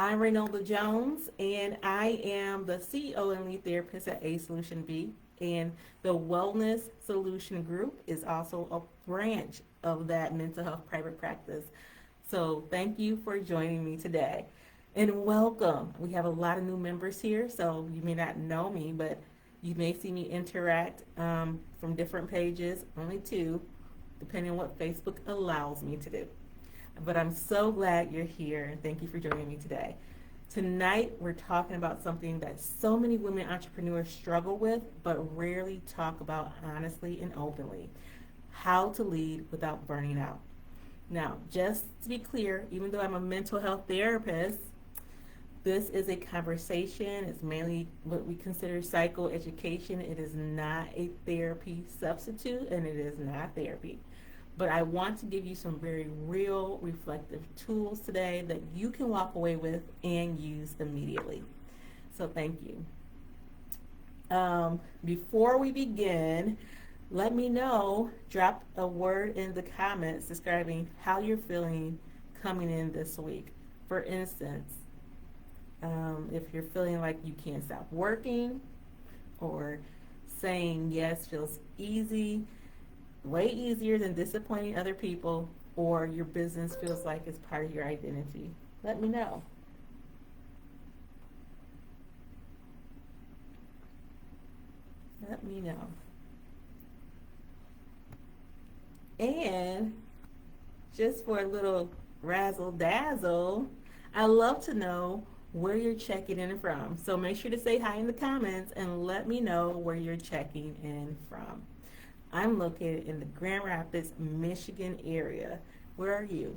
I'm Reynelda Jones, and I am the CEO and lead therapist at A Solution B. And the Wellness Solution Group is also a branch of that mental health private practice. So thank you for joining me today. And welcome. We have a lot of new members here, so you may not know me, but you may see me interact from different pages, only two, depending on what Facebook allows me to do. But I'm so glad you're here and thank you for joining me today. Tonight, we're talking about something that so many women entrepreneurs struggle with, but rarely talk about honestly and openly: how to lead without burning out. Now, just to be clear, even though I'm a mental health therapist, this is a conversation. It's mainly what we consider psychoeducation. It is not a therapy substitute, and it is not therapy. But I want to give you some very real reflective tools today that you can walk away with and use immediately. So thank you. Before we begin, let me know, drop a word in the comments describing how you're feeling coming in this week. For instance, if you're feeling like you can't stop working, or saying yes feels easy, way easier than disappointing other people, or your business feels like it's part of your identity. Let me know. Let me know. And just for a little razzle dazzle, I love to know where you're checking in from. So make sure to say hi in the comments and let me know where you're checking in from. I'm located in the Grand Rapids, Michigan area. Where are you?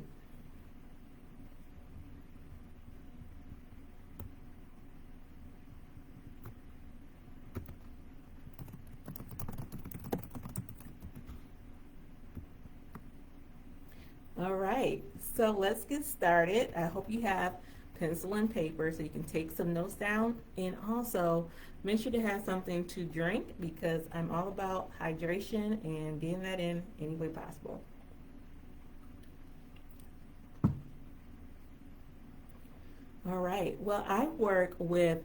All right, so let's get started. I hope you have pencil and paper so you can take some notes down, and also make sure to have something to drink because I'm all about hydration and getting that in any way possible. All right, well, I work with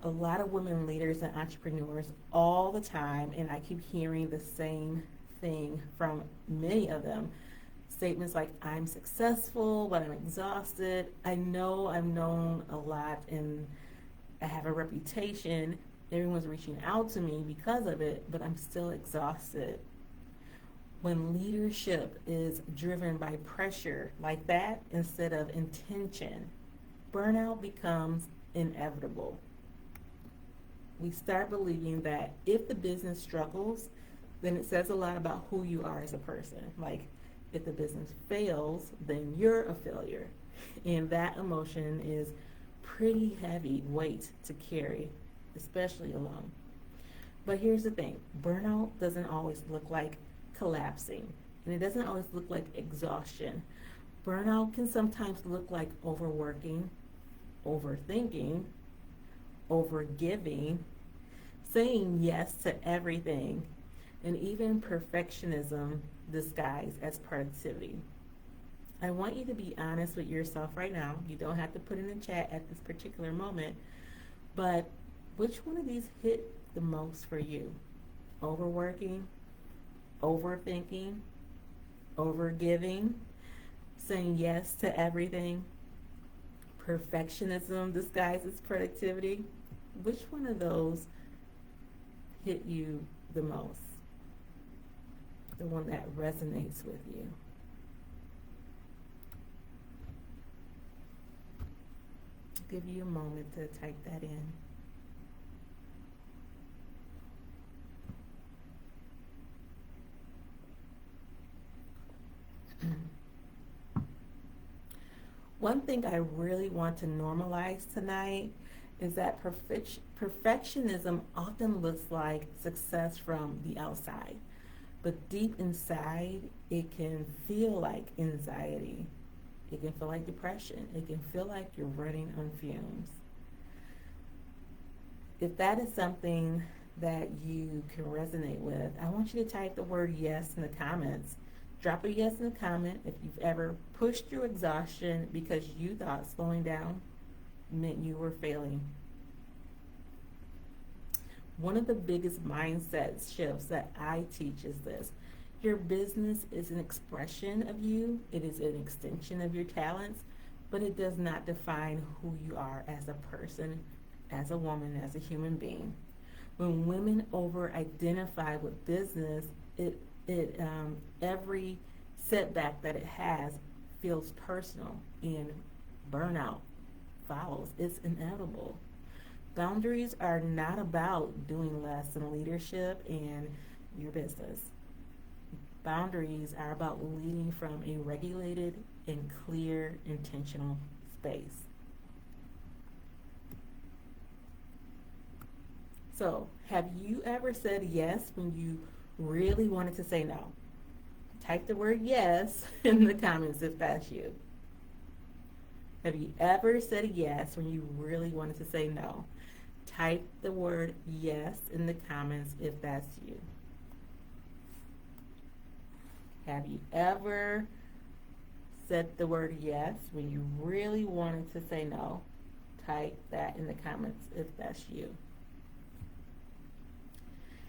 a lot of women leaders and entrepreneurs all the time, and I keep hearing the same thing from many of them. Statements like, I'm successful, but I'm exhausted. I know I'm known a lot and I have a reputation. Everyone's reaching out to me because of it, but I'm still exhausted. When leadership is driven by pressure like that instead of intention, burnout becomes inevitable. We start believing that if the business struggles, then it says a lot about who you are as a person. Like, if the business fails, then you're a failure. And that emotion is pretty heavy weight to carry, especially alone. But here's the thing, burnout doesn't always look like collapsing, and it doesn't always look like exhaustion. Burnout can sometimes look like overworking, overthinking, overgiving, saying yes to everything, and even perfectionism disguised as productivity. I want you to be honest with yourself right now. You don't have to put in the chat at this particular moment, but which one of these hit the most for you? Overworking, overthinking, overgiving, saying yes to everything, perfectionism disguised as productivity? Which one of those hit you the most? The one that resonates with you. I'll give you a moment to type that in. One thing I really want to normalize tonight is that perfectionism often looks like success from the outside. But deep inside, it can feel like anxiety. It can feel like depression. It can feel like you're running on fumes. If that is something that you can resonate with, I want you to type the word yes in the comments. Drop a yes in the comment if you've ever pushed through exhaustion because you thought slowing down meant you were failing. One of the biggest mindset shifts that I teach is this. Your business is an expression of you, it is an extension of your talents, but it does not define who you are as a person, as a woman, as a human being. When women over-identify with business, every setback that it has feels personal, and burnout follows. It's inevitable. Boundaries are not about doing less in leadership and your business. Boundaries are about leading from a regulated and clear, intentional space. So, have you ever said yes when you really wanted to say no? Type the word yes in the comments if that's you. Have you ever said yes when you really wanted to say no? Type the word yes in the comments if that's you. Have you ever said the word yes when you really wanted to say no? Type that in the comments if that's you.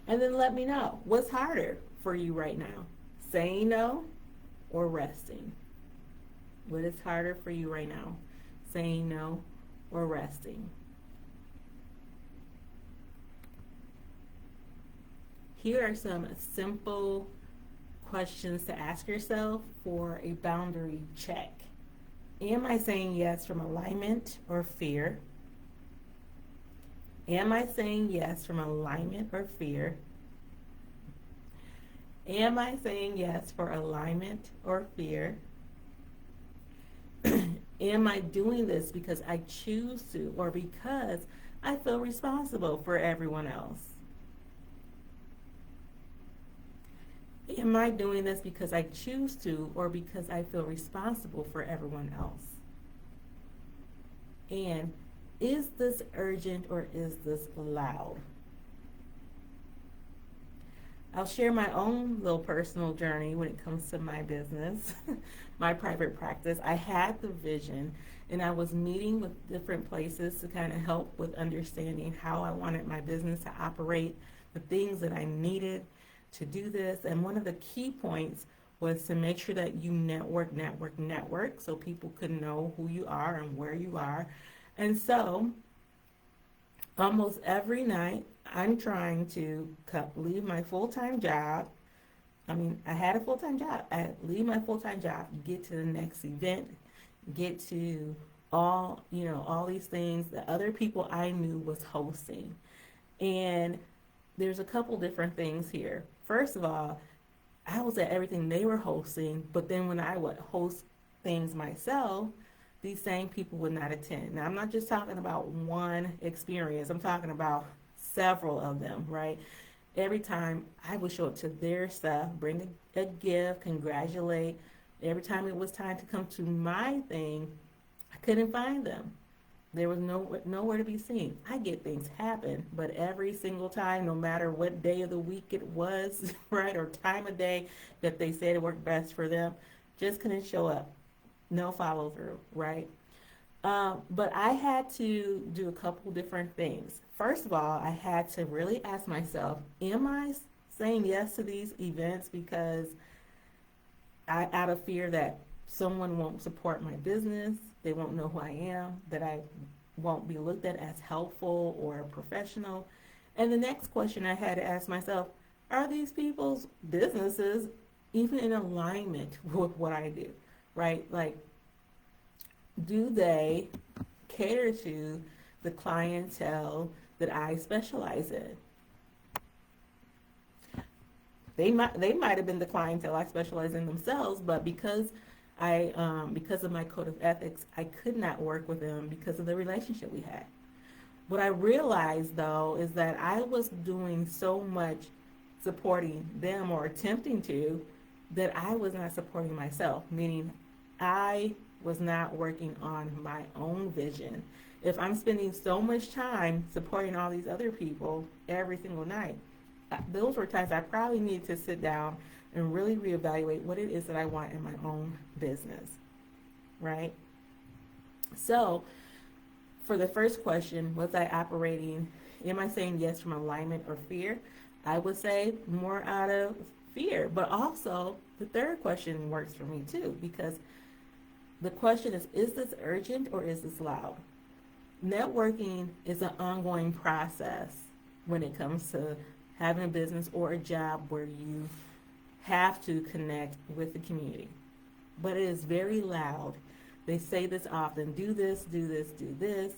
And then let me know, what's harder for you right now? Saying no or resting? What is harder for you right now? Saying no or resting? Here are some simple questions to ask yourself for a boundary check. Am I saying yes from alignment or fear? Am I saying yes from alignment or fear? Am I saying yes for alignment or fear? Am I doing this because I choose to or because I feel responsible for everyone else? Am I doing this because I choose to or because I feel responsible for everyone else? And is this urgent or is this loud? I'll share my own little personal journey when it comes to my business, my private practice. I had the vision and I was meeting with different places to kind of help with understanding how I wanted my business to operate, the things that I needed to do this. And one of the key points was to make sure that you network, so people could know who you are and where you are. And so almost every night, I'm trying to leave my full-time job. I had a full-time job. I leave my full-time job, get to the next event, get to all these things that other people I knew was hosting. And there's a couple different things here. First of all, I was at everything they were hosting, but then when I would host things myself, these same people would not attend. Now, I'm not just talking about one experience. I'm talking about several of them, right? Every time I would show up to their stuff, bring a gift, congratulate. Every time it was time to come to my thing, I couldn't find them. There was nowhere to be seen. I get things happen, but every single time, no matter what day of the week it was, right, or time of day that they said it worked best for them, just couldn't show up. No follow through, right? But I had to do a couple different things. First of all, I had to really ask myself, am I saying yes to these events because out of fear that someone won't support my business, they won't know who I am, that I won't be looked at as helpful or professional? And the next question I had to ask myself, are these people's businesses even in alignment with what I do, right? Like, do they cater to the clientele that I specialize in? They might have been the clientele I specialize in themselves, but because of my code of ethics, I could not work with them because of the relationship we had. What I realized, though, is that I was doing so much supporting them or attempting to that I was not supporting myself, meaning I was not working on my own vision. If I'm spending so much time supporting all these other people every single night, those were times I probably need to sit down and really reevaluate what it is that I want in my own business, right? So For the first question, was I operating, am I saying yes from alignment or fear? I would say more out of fear, but also the third question works for me too, because the question is this urgent or is this loud? Networking is an ongoing process when it comes to having a business or a job where you have to connect with the community. But it is very loud. They say this often, do this, do this, do this,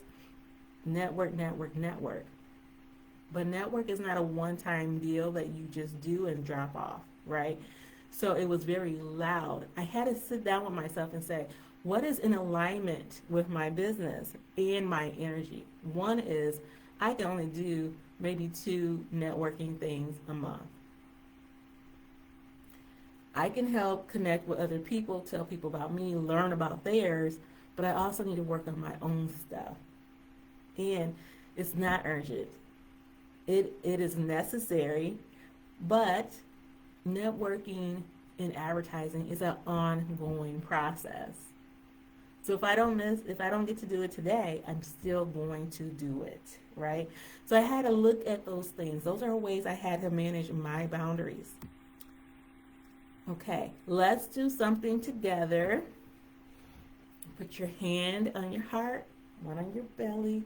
network, network, network. But network is not a one-time deal that you just do and drop off, right? So it was very loud. I had to sit down with myself and say, what is in alignment with my business and my energy? One is I can only do maybe 2 networking things a month. I can help connect with other people, tell people about me, learn about theirs, but I also need to work on my own stuff. And it's not urgent. It is necessary, but networking and advertising is an ongoing process. So if I don't get to do it today, I'm still going to do it, right? So I had to look at those things. Those are ways I had to manage my boundaries. Okay, let's do something together. Put your hand on your heart, one on your belly.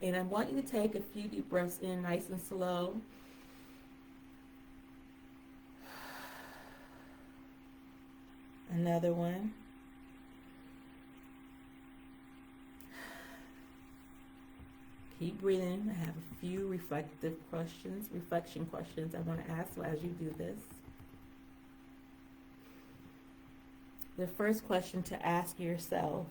And I want you to take a few deep breaths in, nice and slow. Another one. Keep breathing. I have a few reflection questions I want to ask as you do this. The first question to ask yourself,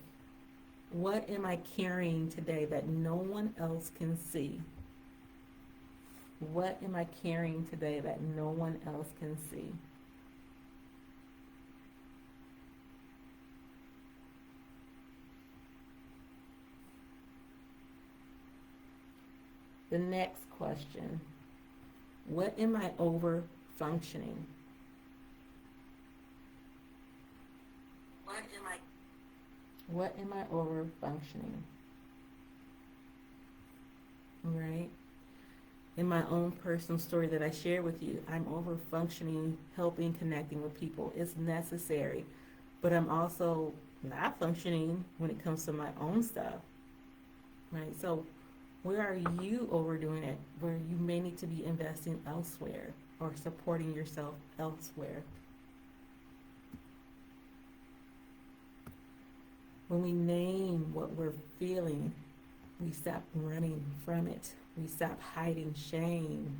what am I carrying today that no one else can see? What am I carrying today that no one else can see? The next question, what am I over functioning? What am I over functioning? Right? In my own personal story that I share with you, I'm over functioning, helping, connecting with people. It's necessary. But I'm also not functioning when it comes to my own stuff. Right? So where are you overdoing it? Where you may need to be investing elsewhere or supporting yourself elsewhere. When we name what we're feeling, we stop running from it. We stop hiding shame.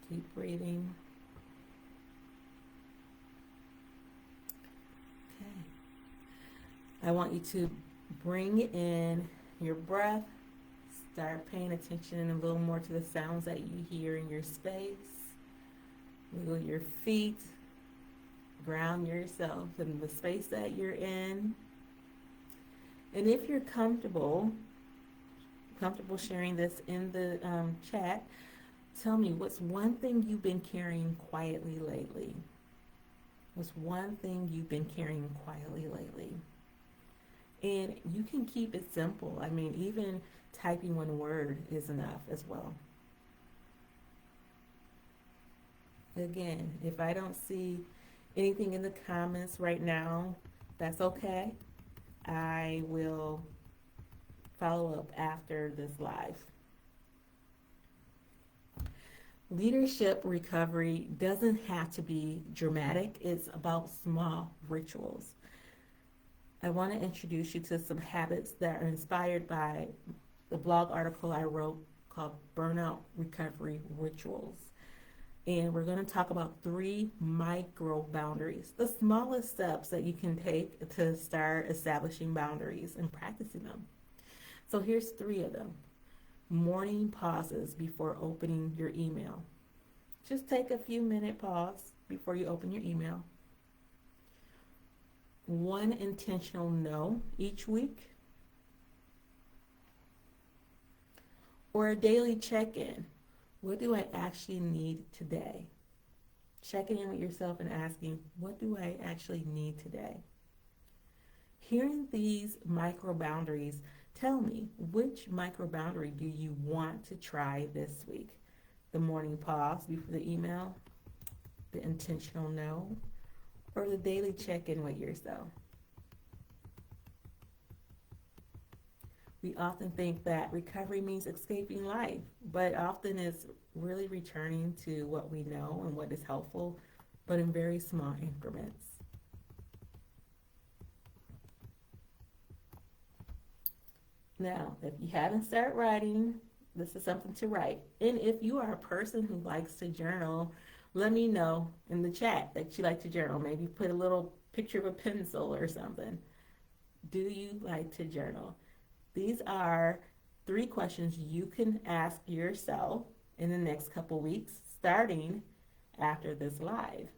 Keep breathing. Okay. I want you to bring in your breath. Start paying attention a little more to the sounds that you hear in your space. Wiggle your feet. Ground yourself in the space that you're in. And if you're comfortable sharing this in the chat, tell me, what's one thing you've been carrying quietly lately? What's one thing you've been carrying quietly lately? And you can keep it simple. I mean, even typing one word is enough as well. Again, if I don't see anything in the comments right now, that's okay. I will follow up after this live. Leadership recovery doesn't have to be dramatic. It's about small rituals. I want to introduce you to some habits that are inspired by the blog article I wrote called Burnout Recovery Rituals. And we're going to talk about 3 micro boundaries, the smallest steps that you can take to start establishing boundaries and practicing them. So here's 3 of them. Morning pauses before opening your email. Just take a few minute pause before you open your email. 1 intentional no each week. Or a daily check-in. What do I actually need today? Checking in with yourself and asking, what do I actually need today? Hearing these micro boundaries, tell me, which micro boundary do you want to try this week? The morning pause before the email, the intentional no, or the daily check-in with yourself? We often think that recovery means escaping life, but often it's really returning to what we know and what is helpful, but in very small increments. Now, if you haven't started writing, this is something to write. And if you are a person who likes to journal, let me know in the chat that you like to journal. Maybe put a little picture of a pencil or something. Do you like to journal? These are 3 questions you can ask yourself in the next couple weeks, starting after this live.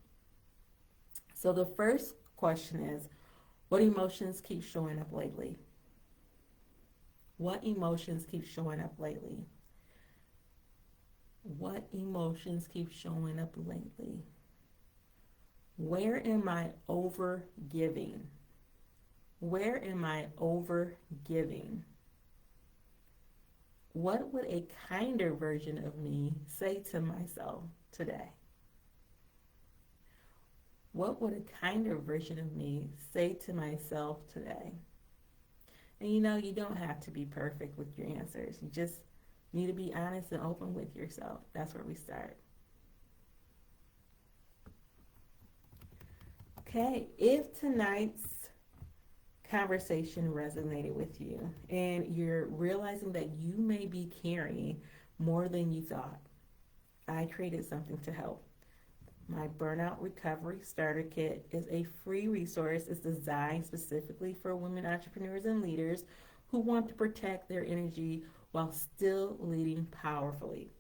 So the first question is, what emotions keep showing up lately? What emotions keep showing up lately? What emotions keep showing up lately? Where am I over giving? Where am I over giving? What would a kinder version of me say to myself today? What would a kinder version of me say to myself today? And you don't have to be perfect with your answers. You just need to be honest and open with yourself. That's where we start. Okay, if tonight's conversation resonated with you and you're realizing that you may be carrying more than you thought, I created something to help. My Burnout Recovery Starter Kit is a free resource. It's designed specifically for women entrepreneurs and leaders who want to protect their energy while still leading powerfully.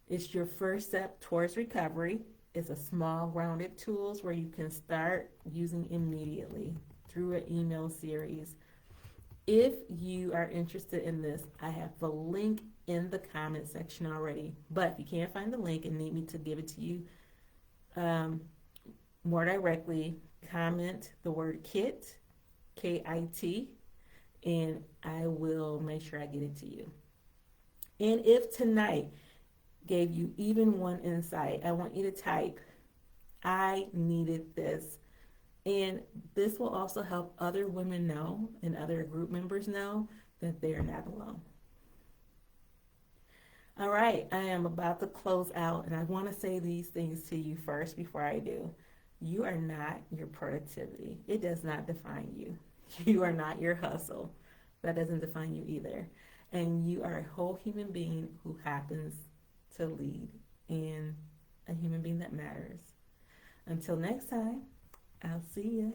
It's your first step towards recovery. It's a small, grounded tools where you can start using immediately through an email series. If you are interested in this, I have the link in the comment section already. But if you can't find the link and need me to give it to you more directly, comment the word KIT, KIT, and I will make sure I get it to you. And if tonight gave you even one insight, I want you to type, I needed this. And this will also help other women know and other group members know that they are not alone. All right, I am about to close out, and I want to say these things to you first before I do. You are not your productivity. It does not define you. You are not your hustle. That doesn't define you either. And you are a whole human being who happens to lead and a human being that matters. Until next time, I'll see you.